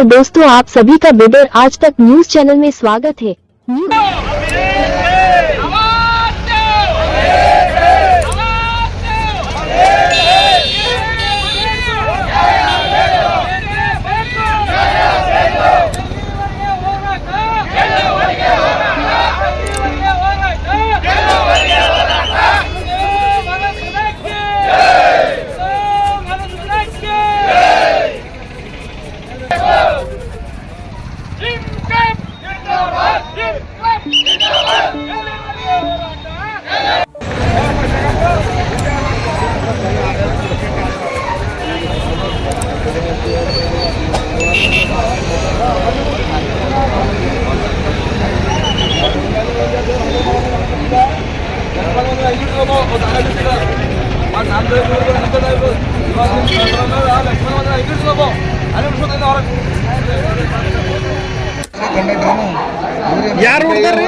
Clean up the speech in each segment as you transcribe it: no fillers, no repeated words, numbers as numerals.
नमस्कार दोस्तों, आप सभी का बिडर आज तक न्यूज चैनल में स्वागत है। ಯಾರು ಹೊಡೆದಾರ್ರಿ?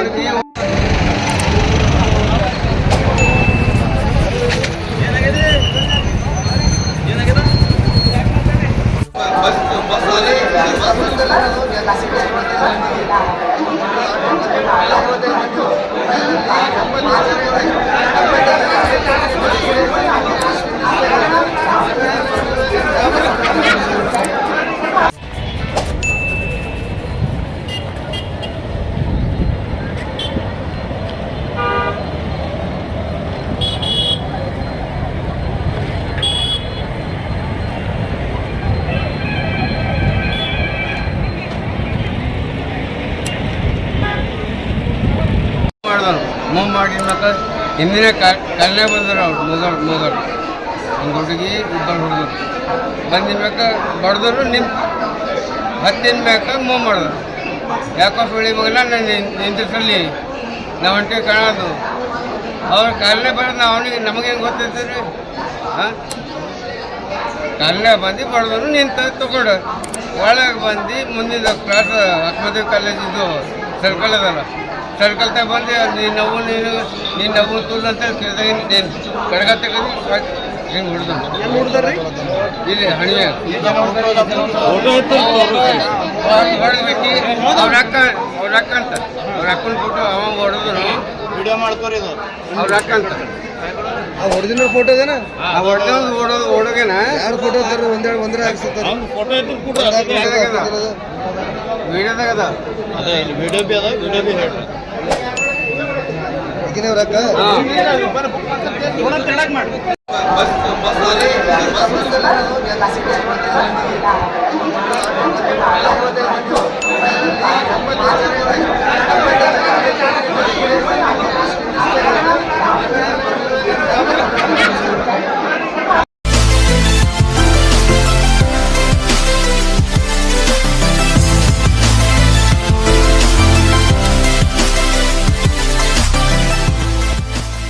ಮೂವ್ ಮಾಡಿದ್ಮೇಲೆ ಹಿಂದಿನ ಕಲ್ಲೇ ಬಂದರು ಅವ್ರು ಮೂಗರು ಒಂದು ಹುಡುಗಿ ಇಬ್ಬರು ಹುಡುಗರು ಬಂದಿನ್ಬೇಕ ಬಡ್ದರು ಹತ್ತಿನ ಮ್ಯಾಕ ಮೂವ್ ಮಾಡಿದ್ರು. ಯಾಕೋ ಸುಳಿ ಮಗನ ನಾನು ನಿಂತಿಸಲಿ ನಾವು ಹೊಂಟಿ ಕಾಣೋದು ಅವ್ರು ಕಲ್ಲೇ ಬರೋದು ಅವನಿಗೆ ನಮಗೆ ಹೆಂಗೆ ಗೊತ್ತೈತಿ ಹಾಂ ಕಲ್ಲೇ ಬಂದು ಬಡ್ದರು ನಿಂತ ತಗೊಂಡು ಒಳಗೆ ಬಂದು ಮುಂದಿನ ಕ್ಲಾಸ್ ಅಕ್ಮದೇವ್ ಕಾಲೇಜಿದ್ದು ಸರ್ಕಲ್ ಅದಲ್ಲ ಸರ್ಕಲ್ ತಗ ಬಂದು ನೀನು ನವ್ವು ತುಲ್ ಅಂತ ನೀನು ಕಡಗ ತೆಗೆದು ಹಿಂಗೆ ಹೊಡೆದು ಇಲ್ಲಿ ಹಣಿವೆ ಹೊಡೆದ್ಬಿಟ್ಟು ಅವ್ರ ಅಕ್ಕ ಅಂತ ಅವ್ರ ಅಕ್ಕನ ಫೋಟೋ ಅವ ಹೊಡೆದ್ರು ವಿಡಿಯೋ ಮಾಡ್ಕೋರಿ ಇದು ಅವ್ರ ಅಕ್ಕ ಅಂತ ಒರಿಜಿನಲ್ ಫೋಟೋ ಇದೇನಾ? ಹುಡುಗನ ಯಾರು ಫೋಟೋ ಒಂದ್ರ ಹಾಕ್ಸುತ್ತಾರೆ ವಿಡಿಯೋದಾಗ ಅದ ಅದೇ ಇಲ್ಲಿ ವಿಡಿಯೋ ಬಿ ಅದ ವಿಡಿಯೋ ಬಿ ಹೇಳ್ರಿ ಈಗಿನವ್ರ ಅಕ್ಕ